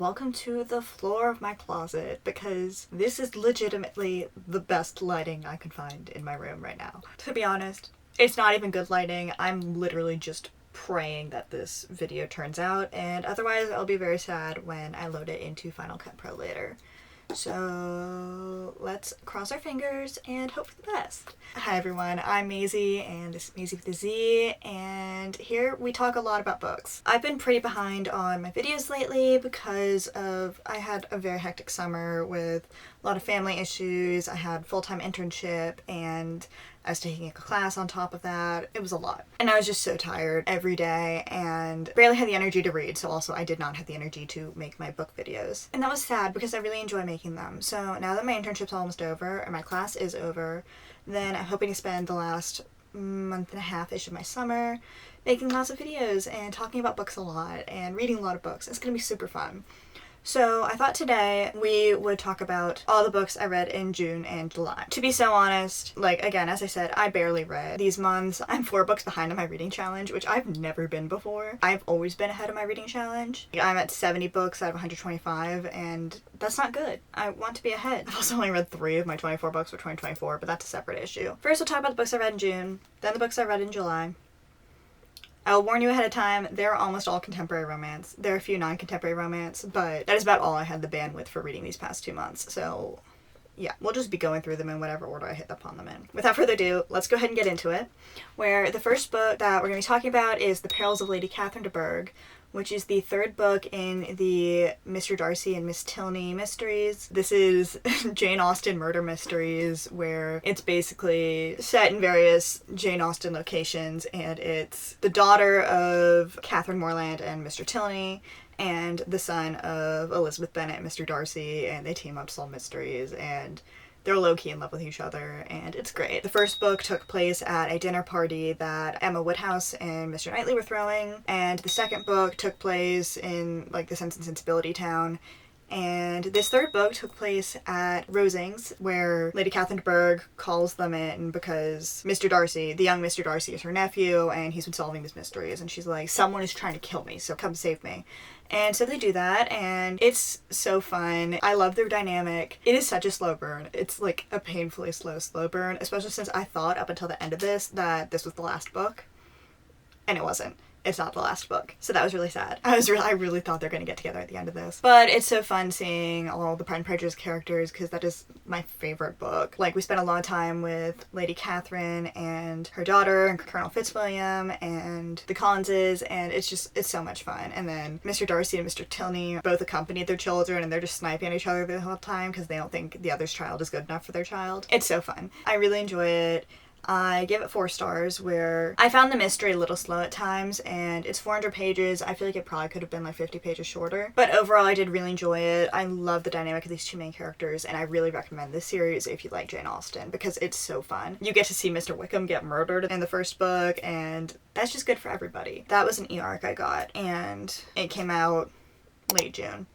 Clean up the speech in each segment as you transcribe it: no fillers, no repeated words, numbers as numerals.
welcome to the floor of my closet, because this is legitimately the best lighting I can find in my room right now. To be honest, it's not even good lighting. I'm literally just praying that this video turns out, and otherwise I'll be very sad when I load it into Final Cut Pro later. So let's cross our fingers and hope for the best. Hi everyone, I'm Maisie, and this is Maisie with a Z, and here we talk a lot about books. I've been pretty behind on my videos lately because I had a very hectic summer with a lot of family issues. I had full-time internship and I was taking a class on top of that. It was a lot. And I was just so tired every day and barely had the energy to read, so also I did not have the energy to make my book videos. And that was sad because I really enjoy making them. So now that my internship's almost over and my class is over, then I'm hoping to spend the last month and a half-ish of my summer making lots of videos and talking about books a lot and reading a lot of books. It's gonna be super fun. So I thought today we would talk about all the books I read in June and July. To be so honest, like again, as I said, I barely read these months. I'm 4 books behind on my reading challenge, which I've never been before. I've always been ahead of my reading challenge. I'm at 70 books out of 125, and that's not good. I want to be ahead. I've also only read 3 of my 24 books for 2024, but that's a separate issue. First, we'll talk about the books I read in June, then the books I read in July. I'll warn you ahead of time, they're almost all contemporary romance. There are a few non-contemporary romance, but that is about all I had the bandwidth for reading these past 2 months. So yeah, we'll just be going through them in whatever order I hit upon them in. Without further ado, let's go ahead and get into it, where the first book that we're going to be talking about is The Perils of Lady Catherine de Bourgh, which is the 3rd book in the Mr. Darcy and Miss Tilney mysteries. This is Jane Austen murder mysteries, where it's basically set in various Jane Austen locations, and it's the daughter of Catherine Morland and Mr. Tilney, and the son of Elizabeth Bennet and Mr. Darcy, and they team up to solve mysteries, and they're low-key in love with each other, and it's great. The first book took place at a dinner party that Emma Woodhouse and Mr. Knightley were throwing, and the second book took place in, like, the Sense and Sensibility town. And this 3rd book took place at Rosings, where Lady Catherine de Bourgh calls them in because Mr. Darcy, the young Mr. Darcy, is her nephew, and he's been solving these mysteries, and she's like, someone is trying to kill me, so come save me. And so they do that, and it's so fun. I love their dynamic. It is such a slow burn. It's like a painfully slow burn, especially since I thought up until the end of this that this was the last book, and it wasn't. It's not the last book. So that was really sad. I really thought they're going to get together at the end of this. But it's so fun seeing all the Pride and Prejudice characters, because that is my favorite book. Like, we spent a lot of time with Lady Catherine and her daughter and Colonel Fitzwilliam and the Collinses, and it's so much fun. And then Mr. Darcy and Mr. Tilney both accompanied their children, and they're just sniping at each other the whole time because they don't think the other's child is good enough for their child. It's so fun. I really enjoy it. I give it 4 stars, where I found the mystery a little slow at times, and it's 400 pages. I feel like it probably could have been like 50 pages shorter. But overall, I did really enjoy it. I love the dynamic of these 2 main characters, and I really recommend this series if you like Jane Austen, because it's so fun. You get to see Mr. Wickham get murdered in the first book, and that's just good for everybody. That was an e-arc I got, and it came out late June.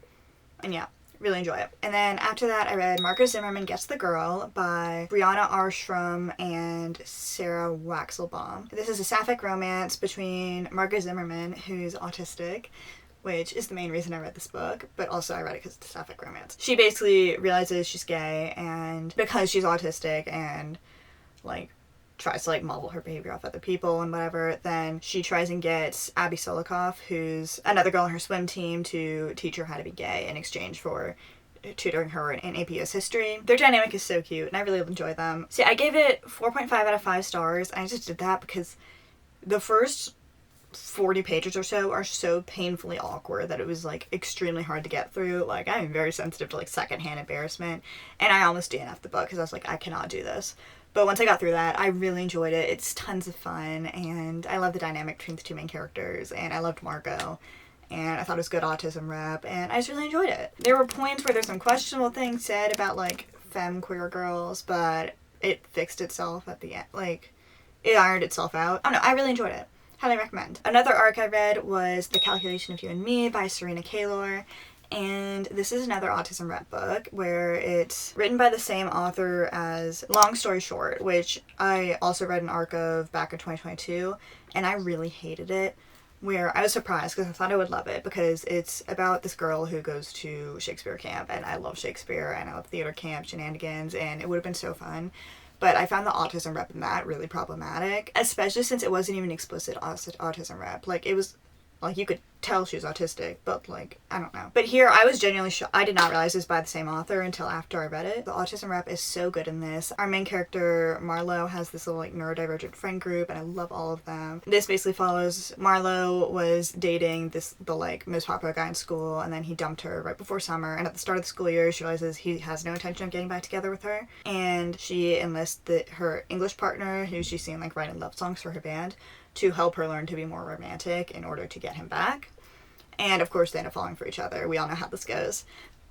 And yeah, really enjoy it. And then after that, I read Margo Zimmerman Gets the Girl by Brianna Armstrong and Sarah Waxelbaum. This is a sapphic romance between Margo Zimmerman, who's autistic, which is the main reason I read this book, but also I read it because it's a sapphic romance. She basically realizes she's gay, and because she's autistic and, like, tries to, like, model her behavior off other people and whatever, then she tries and gets Abby Solikoff, who's another girl on her swim team, to teach her how to be gay in exchange for tutoring her in APUS history. Their dynamic is so cute, and I really enjoy them. See, I gave it 4.5 out of 5 stars, and I just did that because the first 40 pages or so are so painfully awkward that it was, like, extremely hard to get through. Like, I'm very sensitive to, like, secondhand embarrassment, and I almost DNF'd the book because I was like, I cannot do this. But once I got through that, I really enjoyed it. It's tons of fun, and I love the dynamic between the 2 main characters, and I loved Margo, and I thought it was good autism rep, and I just really enjoyed it. There were points where there's some questionable things said about, like, femme queer girls, but it fixed itself at the end. Like, it ironed itself out. I don't know, I really enjoyed it. Highly recommend. Another arc I read was The Calculation of You and Me by Serena Kaylor. And this is another autism rep book where it's written by the same author as Long Story Short, which I also read an arc of back in 2022, and I really hated it. where I was surprised because I thought I would love it, because it's about this girl who goes to Shakespeare camp, and I love Shakespeare and I love theater camp shenanigans, and it would have been so fun. But I found the autism rep in that really problematic, especially since it wasn't even explicit autism rep. Like, it was, like, you could tell she was autistic, but, like, I don't know. But here, I was genuinely shocked. I did not realize it was by the same author until after I read it. The autism rep is so good in this. Our main character, Marlo, has this little, like, neurodivergent friend group, and I love all of them. This basically follows Marlo was dating the, like, most popular guy in school, and then he dumped her right before summer, and at the start of the school year, she realizes he has no intention of getting back together with her, and she enlists her English partner, who she's seen, like, writing love songs for her band, to help her learn to be more romantic in order to get him back. And of course they end up falling for each other. We all know how this goes.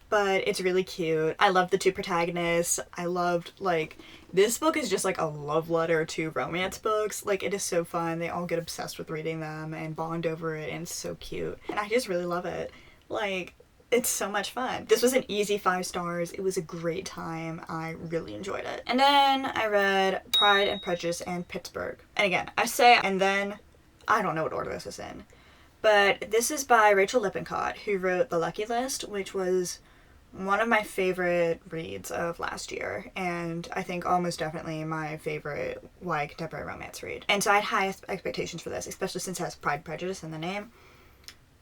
But it's really cute. I love the two protagonists. I loved, like, this book is just like a love letter to romance books. Like, it is so fun. They all get obsessed with reading them and bond over it, and it's so cute. And I just really love it. Like, it's so much fun. This was an easy 5 stars. It was a great time. I really enjoyed it. And then I read Pride and Prejudice and Pittsburgh. And again, I say and then, I don't know what order this is in. But this is by Rachel Lippincott, who wrote The Lucky List, which was one of my favorite reads of last year, and I think almost definitely my favorite YA contemporary romance read. And so I had high expectations for this, especially since it has Pride and Prejudice in the name.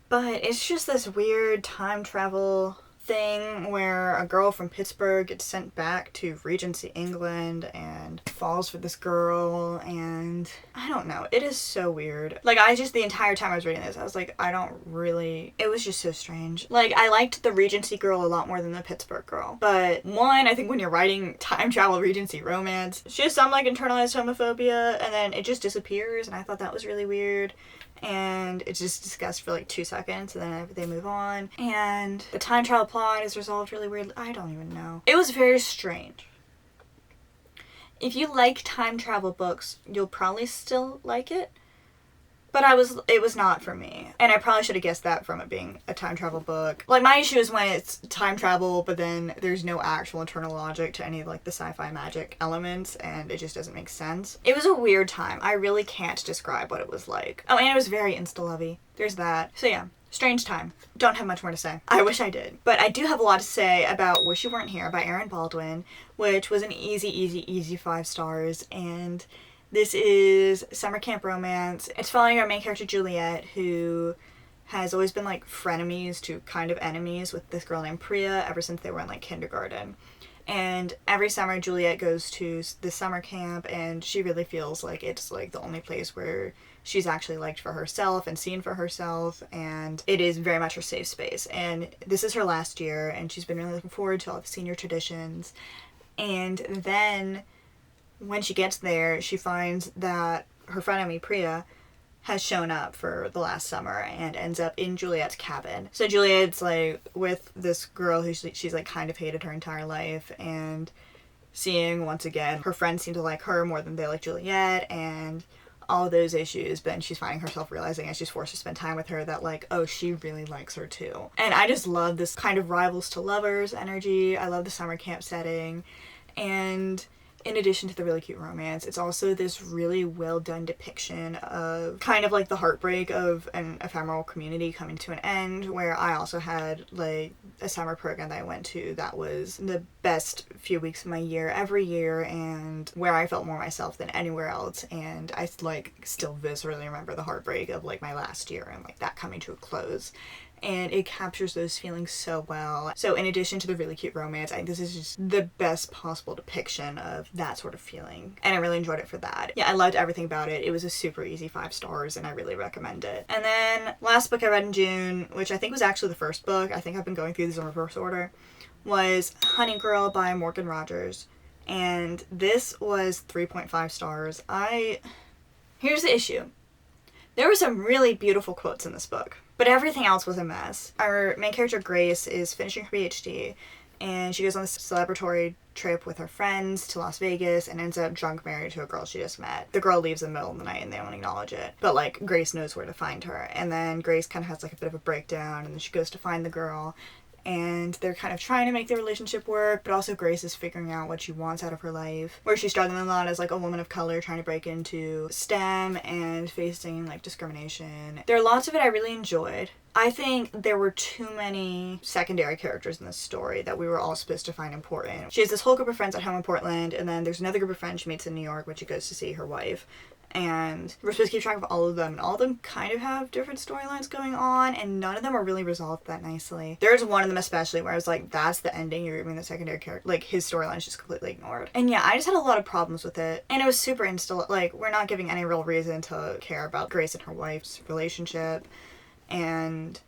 But it's just this weird time travel thing where a girl from Pittsburgh gets sent back to Regency, England, and falls for this girl, and I don't know. It is so weird. Like, the entire time I was reading this, I was like, it was just so strange. Like, I liked the Regency girl a lot more than the Pittsburgh girl. But one, I think when you're writing time travel Regency romance, she has some, like, internalized homophobia, and then it just disappears, and I thought that was really weird. And it's just discussed for like 2 seconds, and then they move on. And the time travel plot is resolved really weirdly. I don't even know. It was very strange. If you like time travel books, you'll probably still like it. But it was not for me. And I probably should have guessed that from it being a time travel book. Like, my issue is when it's time travel, but then there's no actual internal logic to any of, like, the sci-fi magic elements, and it just doesn't make sense. It was a weird time. I really can't describe what it was like. Oh, and it was very insta-lovey. There's that. So yeah, strange time. Don't have much more to say. I wish I did. But I do have a lot to say about Wish You Weren't Here by Erin Baldwin, which was an easy 5 stars, and this is summer camp romance. It's following our main character Juliet, who has always been, like, frenemies to kind of enemies with this girl named Priya ever since they were in, like, kindergarten. And every summer Juliet goes to the summer camp, and she really feels like it's, like, the only place where she's actually liked for herself and seen for herself, and it is very much her safe space. And this is her last year, and she's been really looking forward to all the senior traditions. And then when she gets there, she finds that her frenemy, Priya, has shown up for the last summer and ends up in Juliet's cabin. So Juliet's, like, with this girl who she's, like, kind of hated her entire life, and seeing, once again, her friends seem to like her more than they like Juliet, and all those issues, but then she's finding herself realizing as she's forced to spend time with her that, like, oh, she really likes her too. And I just love this kind of rivals to lovers energy. I love the summer camp setting, and in addition to the really cute romance, it's also this really well done depiction of kind of like the heartbreak of an ephemeral community coming to an end, where I also had, like, a summer program that I went to that was the best few weeks of my year every year, and where I felt more myself than anywhere else. And I, like, still viscerally remember the heartbreak of, like, my last year and, like, that coming to a close. And it captures those feelings so well. So in addition to the really cute romance, I think this is just the best possible depiction of that sort of feeling. And I really enjoyed it for that. Yeah, I loved everything about it. It was a super easy 5 stars, and I really recommend it. And then last book I read in June, which I think was actually the first book, I think I've been going through these in reverse order, was Honey Girl by Morgan Rogers. And this was 3.5 stars. Here's the issue. There were some really beautiful quotes in this book, but everything else was a mess. Our main character, Grace, is finishing her PhD, and she goes on this celebratory trip with her friends to Las Vegas and ends up drunk married to a girl she just met. The girl leaves in the middle of the night and they don't acknowledge it. But, like, Grace knows where to find her. And then Grace kind of has, like, a bit of a breakdown, and then she goes to find the girl. and they're kind of trying to make their relationship work, but also Grace is figuring out what she wants out of her life, where she's struggling a lot as like a woman of color trying to break into STEM and facing like discrimination. There are lots of it I really enjoyed. I think there were too many secondary characters in this story that we were all supposed to find important. She has this whole group of friends at home in Portland, and then there's another group of friends she meets in New York when she goes to see her wife. And we're supposed to keep track of all of them, and all of them kind of have different storylines going on, and none of them are really resolved that nicely. There's one of them especially where I was like, that's the ending, you're giving the secondary character, like, his storyline's just completely ignored. And yeah, I just had a lot of problems with it, and it was super like, we're not giving any real reason to care about Grace and her wife's relationship, and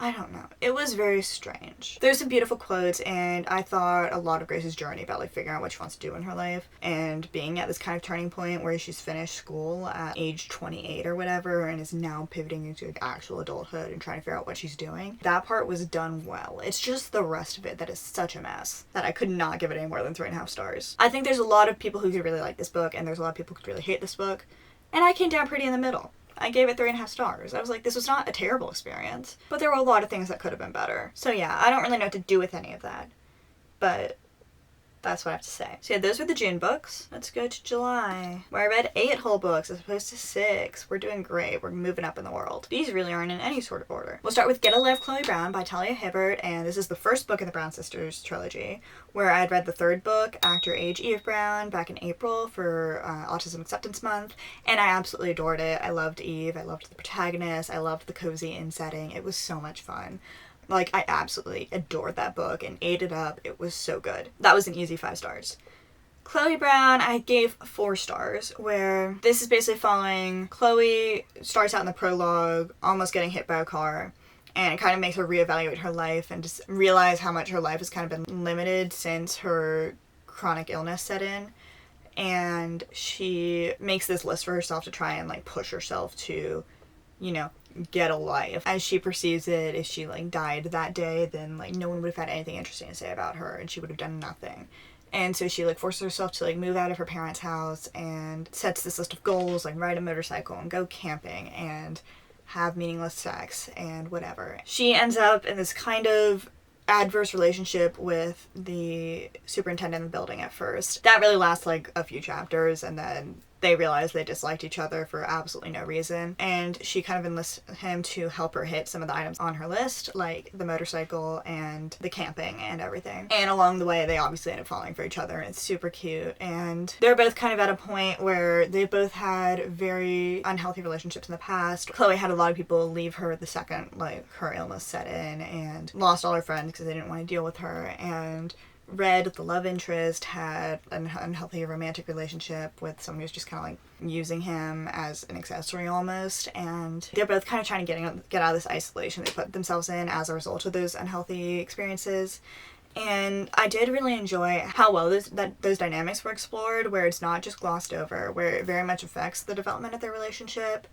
I don't know. It was very strange. There's some beautiful quotes, and I thought a lot of Grace's journey about like figuring out what she wants to do in her life and being at this kind of turning point where she's finished school at age 28 or whatever and is now pivoting into actual adulthood and trying to figure out what she's doing. That part was done well. It's just the rest of it that is such a mess that I could not give it any more than 3.5 stars. I think there's a lot of people who could really like this book, and there's a lot of people who could really hate this book, and I came down pretty in the middle. I gave it 3.5 stars. I was like, this was not a terrible experience, but there were a lot of things that could have been better. So yeah, I don't really know what to do with any of that, but that's what I have to say. So yeah, those were the June books. Let's go to July, where I read 8 whole books as opposed to 6. We're doing great. We're moving up in the world. These really aren't in any sort of order. We'll start with Get a Life, Chloe Brown by Talia Hibbert, and this is the first book in the Brown Sisters trilogy, where I had read the 3rd book, Actor Age Eve Brown, back in April for Autism Acceptance Month, and I absolutely adored it. I loved Eve. I loved the protagonist. I loved the cozy inn setting. It was so much fun. Like, I absolutely adored that book and ate it up. It was so good. That was an easy 5 stars. Chloe Brown, I gave 4 stars, where this is basically following Chloe starts out in the prologue, almost getting hit by a car, and it kind of makes her reevaluate her life and just realize how much her life has kind of been limited since her chronic illness set in. And she makes this list for herself to try and, like, push herself to, you know, get a life as she perceives it. If she like died that day, then like no one would have had anything interesting to say about her and she would have done nothing. And so she like forces herself to like move out of her parents' house and sets this list of goals, like ride a motorcycle and go camping and have meaningless sex and whatever. She ends up in this kind of adverse relationship with the superintendent of the building at first. That really lasts like a few chapters, and then they realize they disliked each other for absolutely no reason, and she kind of enlists him to help her hit some of the items on her list, like the motorcycle and the camping and everything. And along the way, they obviously end up falling for each other, and it's super cute. And they're both kind of at a point where they both had very unhealthy relationships in the past. Chloe had a lot of people leave her the second, like, her illness set in, and lost all her friends because they didn't want to deal with her. And Red, the love interest, had an unhealthy romantic relationship with someone who's just kind of like using him as an accessory almost, and they're both kind of trying to get out of this isolation they put themselves in as a result of those unhealthy experiences. And I did really enjoy how well those dynamics were explored, where it's not just glossed over, where it very much affects the development of their relationship.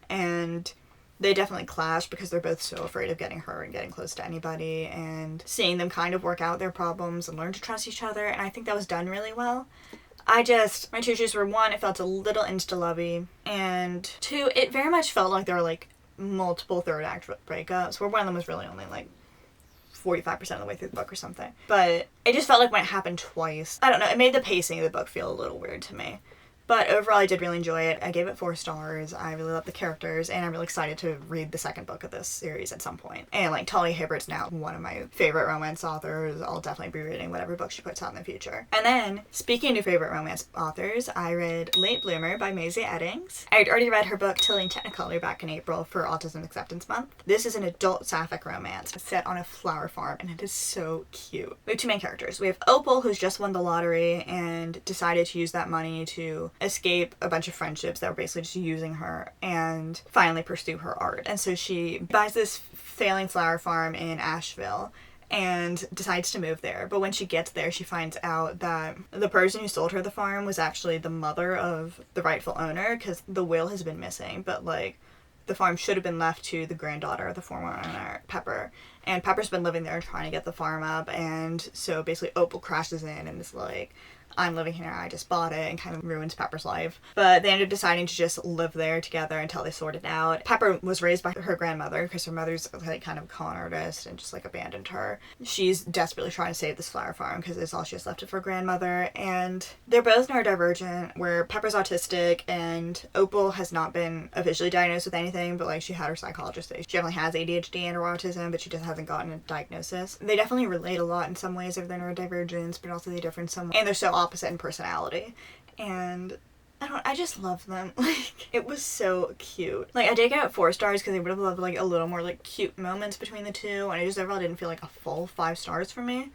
And they definitely clash because they're both so afraid of getting hurt and getting close to anybody, and seeing them kind of work out their problems and learn to trust each other, and I think that was done really well. My 2 issues were, 1, it felt a little insta-lovey, and 2, it very much felt like there were like multiple third act breakups, where one of them was really only like 45% of the way through the book or something. But it just felt like when it happened twice, I don't know, it made the pacing of the book feel a little weird to me. But overall, I did really enjoy it. I gave it 4 stars. I really love the characters, and I'm really excited to read the second book of this series at some point. And like, Talia Hibbert's now one of my favorite romance authors. I'll definitely be reading whatever book she puts out in the future. And then, speaking of favorite romance authors, I read Late Bloomer by Maisie Eddings. I'd already read her book Tilly and Technicolor back in April for Autism Acceptance Month. This is an adult sapphic romance set on a flower farm, and it is so cute. We have 2 main characters. We have Opal, who's just won the lottery and decided to use that money to escape a bunch of friendships that were basically just using her and finally pursue her art. And so she buys this failing flower farm in Asheville and decides to move there. But when she gets there, she finds out that the person who sold her the farm was actually the mother of the rightful owner, because the will has been missing, but like the farm should have been left to the granddaughter of the former owner, Pepper. And Pepper's been living there trying to get the farm up, and so basically Opal crashes in and is like, I'm living here, I just bought it, and kind of ruins Pepper's life. But they ended up deciding to just live there together until they sorted out. Pepper was raised by her grandmother because her mother's like kind of a con artist and just like abandoned her. She's desperately trying to save this flower farm because it's all she has left of her grandmother, and they're both neurodivergent, where Pepper's autistic and Opal has not been officially diagnosed with anything, but like she had her psychologist say she definitely has ADHD and or autism, but she just hasn't gotten a diagnosis. They definitely relate a lot in some ways of their neurodivergence, but also they differ in some, and they're so opposite in personality. And I just love them. Like, it was so cute. Like, I did get 4 stars because I would have loved like a little more like cute moments between the two, and I just overall didn't feel like a full 5 stars for me.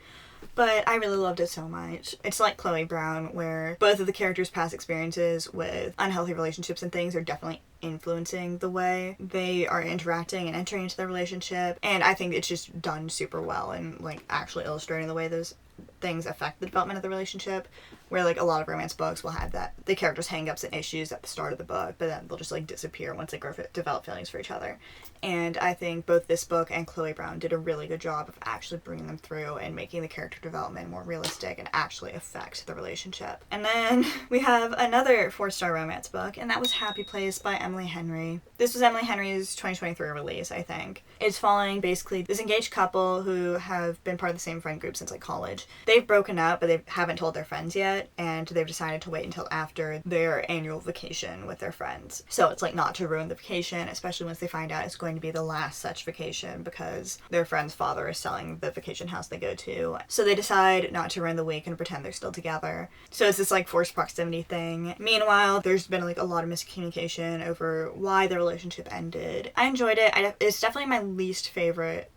But I really loved it so much. It's like Chloe Brown, where both of the characters' past experiences with unhealthy relationships and things are definitely influencing the way they are interacting and entering into their relationship. And I think it's just done super well and like actually illustrating the way those things affect the development of the relationship, where like a lot of romance books will have that the characters' hang-ups and issues at the start of the book, but then they'll just like disappear once they develop feelings for each other. And I think both this book and Chloe Brown did a really good job of actually bringing them through and making the character development more realistic and actually affect the relationship. And then we have another 4-star romance book, and that was Happy Place by Emily Henry. This was Emily Henry's 2023 release, I think. It's following basically this engaged couple who have been part of the same friend group since like college. They've broken up, but they haven't told their friends yet, and they've decided to wait until after their annual vacation with their friends. So it's like not to ruin the vacation, especially once they find out it's going to be the last such vacation because their friend's father is selling the vacation house they go to. So they decide not to ruin the week and pretend they're still together. So it's this like forced proximity thing. Meanwhile, there's been like a lot of miscommunication over why the relationship ended. I enjoyed it. It's definitely my least favorite.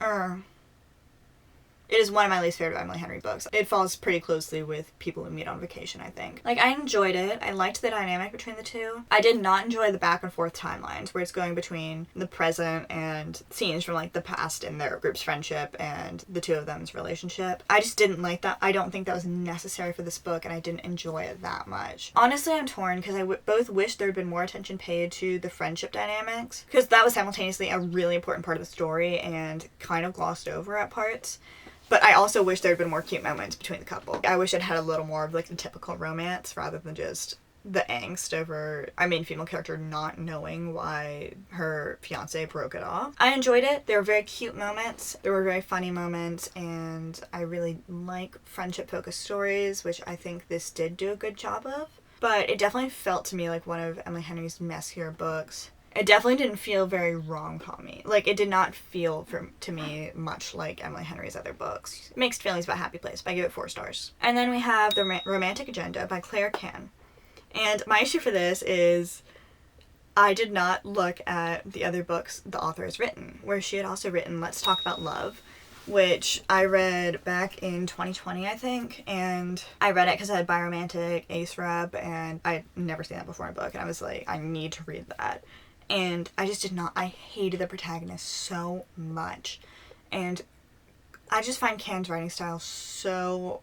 It is one of my least favorite Emily Henry books. It falls pretty closely with People Who Meet on Vacation, I think. Like, I enjoyed it. I liked the dynamic between the two. I did not enjoy the back and forth timelines where it's going between the present and scenes from, like, the past in their group's friendship and the two of them's relationship. I just didn't like that. I don't think that was necessary for this book, and I didn't enjoy it that much. Honestly, I'm torn because I both wish there had been more attention paid to the friendship dynamics, because that was simultaneously a really important part of the story and kind of glossed over at parts. But I also wish there had been more cute moments between the couple. I wish it had a little more of like the typical romance rather than just the angst over our main female character not knowing why her fiance broke it off. I enjoyed it. There were very cute moments. There were very funny moments, and I really like friendship-focused stories, which I think this did do a good job of. But it definitely felt to me like one of Emily Henry's messier books. It definitely didn't feel very rom-com-y. Like, it did not feel, to me, much like Emily Henry's other books. Mixed feelings about Happy Place, but I give it 4 stars. And then we have The Romantic Agenda by Claire Can. And my issue for this is I did not look at the other books the author has written, where she had also written Let's Talk About Love, which I read back in 2020, I think, and I read it because I had Biromantic, Ace Rep, and I'd never seen that before in a book, and I was like, I need to read that. And I just did not. I hated the protagonist so much. And I just find Can's writing style so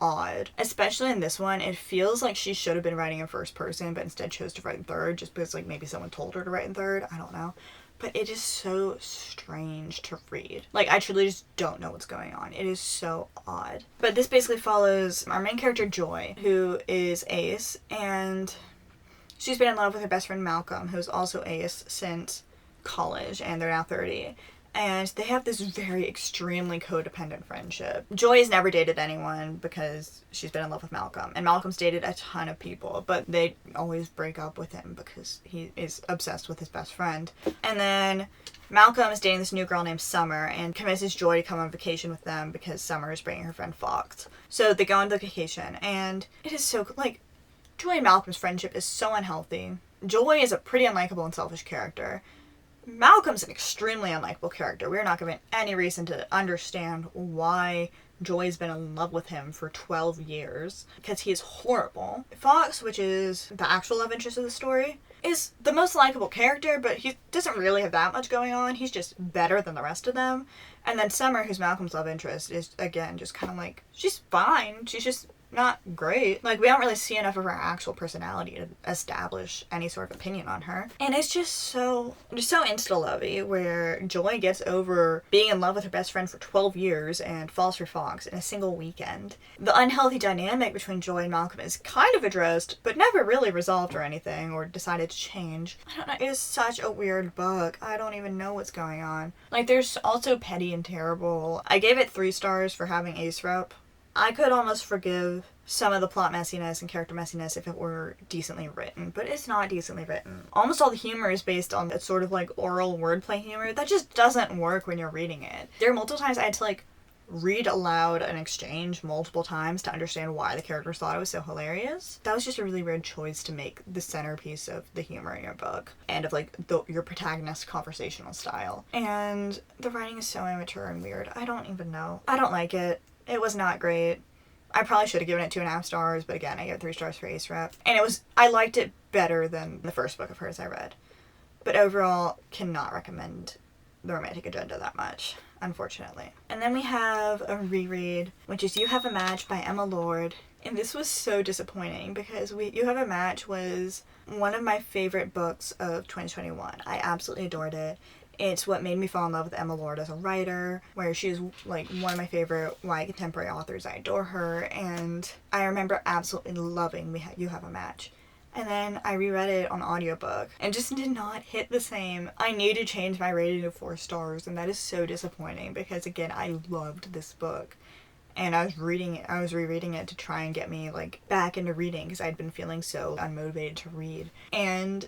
odd. Especially in this one, it feels like she should have been writing in first person, but instead chose to write in third, just because like maybe someone told her to write in third. I don't know. But it is so strange to read. Like, I truly just don't know what's going on. It is so odd. But this basically follows our main character, Joy, who is Ace, and she's been in love with her best friend Malcolm, who's also Ace since college, and they're now 30. And they have this very extremely codependent friendship. Joy has never dated anyone because she's been in love with Malcolm. And Malcolm's dated a ton of people, but they always break up with him because he is obsessed with his best friend. And then Malcolm is dating this new girl named Summer and convinces Joy to come on vacation with them because Summer is bringing her friend Fox. So they go on the vacation, and it is so, like, Joy and Malcolm's friendship is so unhealthy. Joy is a pretty unlikable and selfish character. Malcolm's an extremely unlikable character. We're not given any reason to understand why Joy's been in love with him for 12 years, because he is horrible. Fox, which is the actual love interest of the story, is the most likable character, but he doesn't really have that much going on. He's just better than the rest of them. And then Summer, who's Malcolm's love interest, is, again, just kind of like, she's fine. She's just not great. Like, we don't really see enough of her actual personality to establish any sort of opinion on her. And it's just so insta-lovey, where Joy gets over being in love with her best friend for 12 years and falls for Fox in a single weekend. The unhealthy dynamic between Joy and Malcolm is kind of addressed, but never really resolved or anything, or decided to change. I don't know, it is such a weird book. I don't even know what's going on. Like, there's also Petty and Terrible. I gave it 3 stars for having ace rep. I could almost forgive some of the plot messiness and character messiness if it were decently written, but it's not decently written. Almost all the humor is based on that sort of like oral wordplay humor that just doesn't work when you're reading it. There are multiple times I had to like read aloud an exchange multiple times to understand why the characters thought it was so hilarious. That was just a really weird choice to make the centerpiece of the humor in your book and of like your protagonist's conversational style. And the writing is so immature and weird. I don't even know. I don't like it. It was not great. I probably should have given it 2.5 stars, but again, I gave it 3 stars for ace rep. And I liked it better than the first book of hers I read. But overall, cannot recommend The Romantic Agenda that much, unfortunately. And then we have a reread, which is You Have a Match by Emma Lord. And this was so disappointing because You Have a Match was one of my favorite books of 2021. I absolutely adored it. It's what made me fall in love with Emma Lord as a writer, where she's like one of my favorite YA contemporary authors. I adore her, and I remember absolutely loving You Have a Match. And then I reread it on audiobook and just did not hit the same. I need to change my rating to 4 stars, and that is so disappointing because, again, I loved this book. And I was rereading it to try and get me, like, back into reading because I'd been feeling so unmotivated to read. And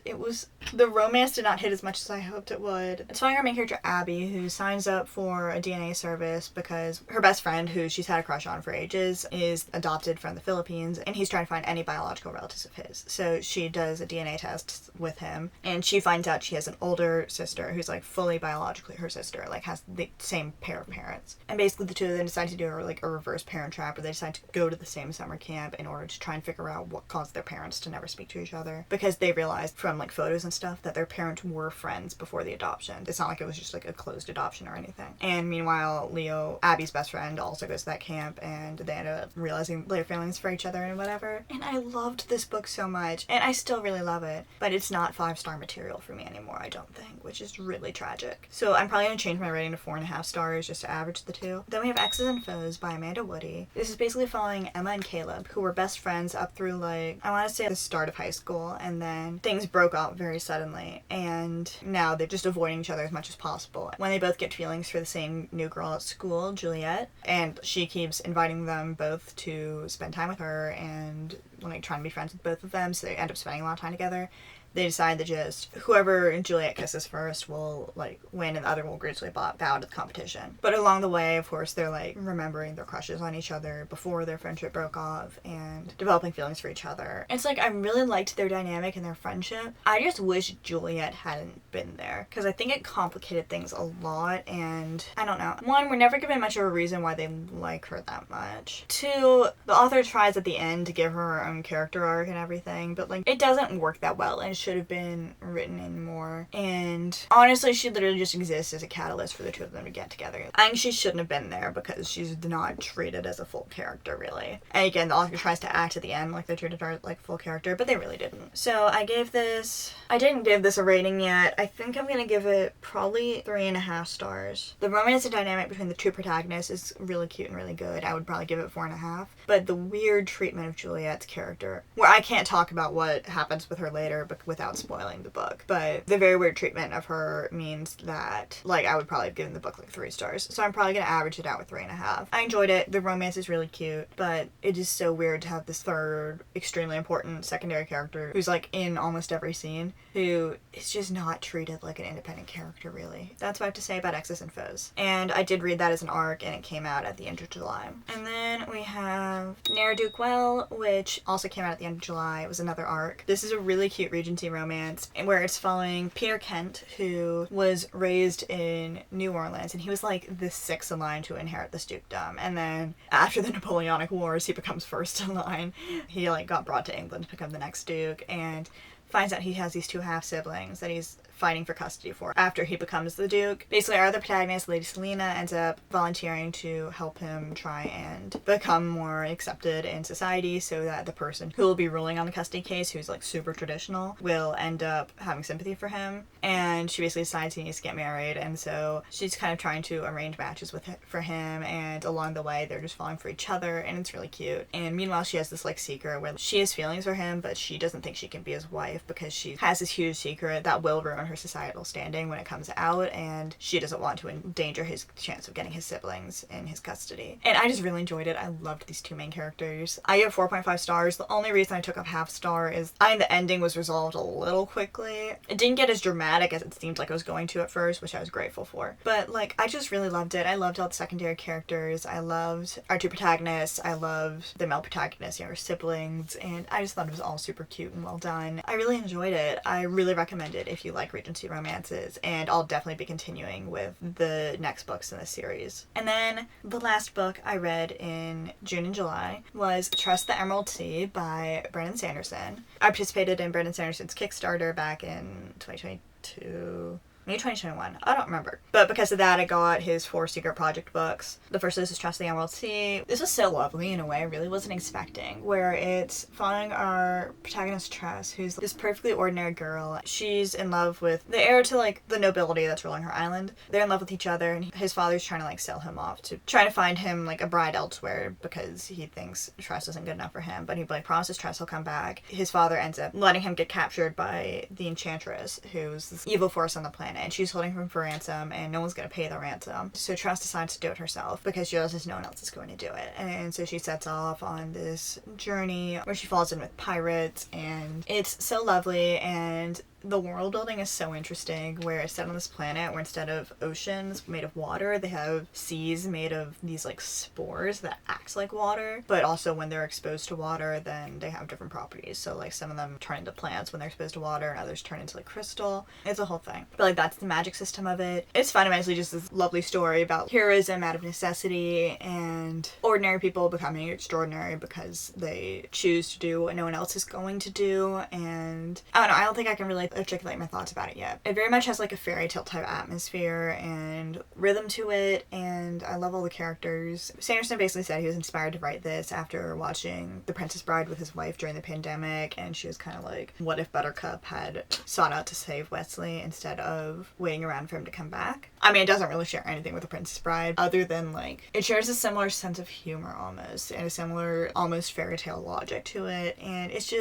the romance did not hit as much as I hoped it would. It's following our main character, Abby, who signs up for a DNA service because her best friend, who she's had a crush on for ages, is adopted from the Philippines, and he's trying to find any biological relatives of his. So she does a DNA test with him, and she finds out she has an older sister who's, like, fully biologically her sister, like, has the same pair of parents. And basically the two of them decide to do, like, a reverse parent trap, where they decide to go to the same summer camp in order to try and figure out what caused their parents to never speak to each other, because they realized from like photos and stuff that their parents were friends before the adoption. It's not like it was just like a closed adoption or anything. And meanwhile, Leo, Abby's best friend, also goes to that camp, and they end up realizing their feelings for each other and whatever. And I loved this book so much, and I still really love it, but it's not 5-star material for me anymore, I don't think, which is really tragic. So I'm probably going to change my rating to 4.5 stars just to average the two. Then we have Exes and Foes by Amanda Woody. This is basically following Emma and Caleb, who were best friends up through, like, I want to say the start of high school, and then things broke up very suddenly, and now they're just avoiding each other as much as possible. When they both get feelings for the same new girl at school, Juliet, and she keeps inviting them both to spend time with her and, like, trying to be friends with both of them, so they end up spending a lot of time together. They decide that just whoever Juliet kisses first will, like, win, and the other will gracefully bow to the competition. But along the way, of course, they're, like, remembering their crushes on each other before their friendship broke off and developing feelings for each other. It's like, I really liked their dynamic and their friendship. I just wish Juliet hadn't been there, because I think it complicated things a lot, and I don't know. 1, we're never given much of a reason why they like her that much. 2, the author tries at the end to give her her own character arc and everything, but, like, it doesn't work that well, and should have been written in more. And honestly, she literally just exists as a catalyst for the two of them to get together. I think she shouldn't have been there because she's not treated as a full character, really. And again, the author tries to act at the end like they treated her like full character, but they really didn't. So I didn't give this a rating yet. I think I'm gonna give it probably 3.5 stars. The romance and dynamic between the two protagonists is really cute and really good. I would probably give it 4.5. But the weird treatment of Juliet's character, where I can't talk about what happens with her later but without spoiling the book, but the very weird treatment of her means that, like, I would probably have given the book like 3 stars. So I'm probably gonna average it out with 3.5. I enjoyed it. The romance is really cute, but it is so weird to have this third extremely important secondary character who's like in almost every scene, who is just not treated like an independent character, really. That's what I have to say about Exes and Foes. And I did read that as an arc, and it came out at the end of July. And then we have Ne'er-Do-Well, which also came out at the end of July. It was another arc. This is a really cute Regency romance where it's following Peter Kent, who was raised in New Orleans, and he was like the 6th in line to inherit this dukedom. And then after the Napoleonic Wars, he becomes first in line. He, like, got brought to England to become the next duke, and finds out he has these 2 half-siblings that he's fighting for custody for after he becomes the Duke. Basically, our other protagonist, Lady Selena, ends up volunteering to help him try and become more accepted in society so that the person who will be ruling on the custody case, who's like super traditional, will end up having sympathy for him. And she basically decides he needs to get married, and so she's kind of trying to arrange matches for him, and along the way they're just falling for each other, and it's really cute. And meanwhile, she has this like secret where she has feelings for him, but she doesn't think she can be his wife because she has this huge secret that will ruin her societal standing when it comes out, and she doesn't want to endanger his chance of getting his siblings in his custody. And I just really enjoyed it. I loved these two main characters. I give 4.5 stars. The only reason I took a half star is I think the ending was resolved a little quickly. It didn't get as dramatic as it seemed like it was going to at first, which I was grateful for. But like, I just really loved it. I loved all the secondary characters. I loved our two protagonists. I loved the male protagonist's younger siblings, and I just thought it was all super cute and well done. I really enjoyed it. I really recommend it if you like Regency romances, and I'll definitely be continuing with the next books in this series. And then the last book I read in June and July was Tress the Emerald Sea by Brandon Sanderson. I participated in Brandon Sanderson's Kickstarter back in 2022. Maybe 2021. I don't remember. But because of that, I got his 4 secret project books. The first is Tress the Emerald Sea. This was so lovely in a way I really wasn't expecting, where it's following our protagonist Tress, who's this perfectly ordinary girl. She's in love with the heir to like the nobility that's ruling her island. They're in love with each other, and his father's trying to like sell him off to trying to find him like a bride elsewhere because he thinks Tress isn't good enough for him. But he like promises Tress he'll come back. His father ends up letting him get captured by the Enchantress, who's this evil force on the planet. And she's holding him for ransom, and no one's going to pay the ransom. So Tress decides to do it herself because she realizes no one else is going to do it. And so she sets off on this journey where she falls in with pirates, and it's so lovely, and the world building is so interesting, where it's set on this planet where instead of oceans made of water, they have seas made of these like spores that act like water, but also when they're exposed to water, then they have different properties. So like some of them turn into plants when they're exposed to water, and others turn into like crystal. It's a whole thing. But like that's the magic system of it. It's fundamentally just this lovely story about heroism out of necessity and ordinary people becoming extraordinary because they choose to do what no one else is going to do. And I don't know, I don't think I can really articulate my thoughts about it yet. It very much has like a fairy tale type atmosphere and rhythm to it, and I love all the characters. Sanderson basically said he was inspired to write this after watching The Princess Bride with his wife during the pandemic, and she was kind of like, what if Buttercup had sought out to save Wesley instead of waiting around for him to come back? I mean, it doesn't really share anything with The Princess Bride other than like, it shares a similar sense of humor almost, and a similar almost fairy tale logic to it, and it's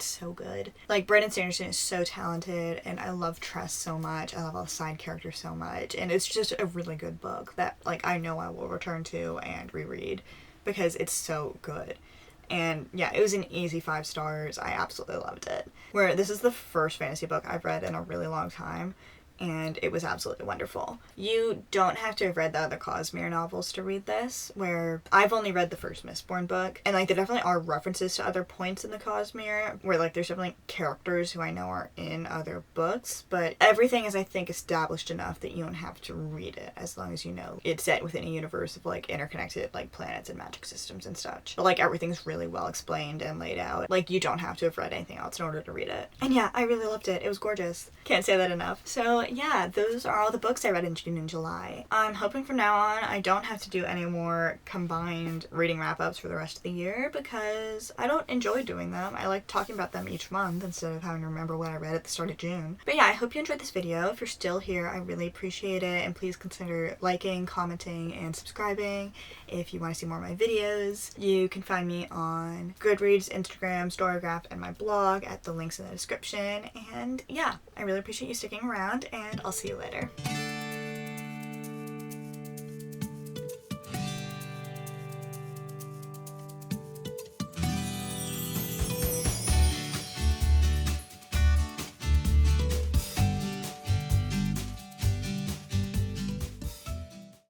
so good. Like, Brandon Sanderson is so talented, and I love Tress so much. I love all the side characters so much, and it's just a really good book that like I know I will return to and reread because it's so good. And yeah, it was an easy 5 stars. I absolutely loved it. Where this is the first fantasy book I've read in a really long time, and it was absolutely wonderful. You don't have to have read the other Cosmere novels to read this, where I've only read the first Mistborn book, and like there definitely are references to other points in the Cosmere, where like there's definitely characters who I know are in other books, but everything is I think established enough that you don't have to read it, as long as you know it's set within a universe of like interconnected like planets and magic systems and such. But like everything's really well explained and laid out. Like you don't have to have read anything else in order to read it. And yeah, I really loved it. It was gorgeous. Can't say that enough. So yeah, those are all the books I read in June and July. I'm hoping from now on I don't have to do any more combined reading wrap-ups for the rest of the year because I don't enjoy doing them. I like talking about them each month instead of having to remember what I read at the start of June. But yeah, I hope you enjoyed this video. If you're still here, I really appreciate it, and please consider liking, commenting, and subscribing if you want to see more of my videos. You can find me on Goodreads, Instagram, Storygraph, and my blog at the links in the description. And yeah, I really appreciate you sticking around, and I'll see you later.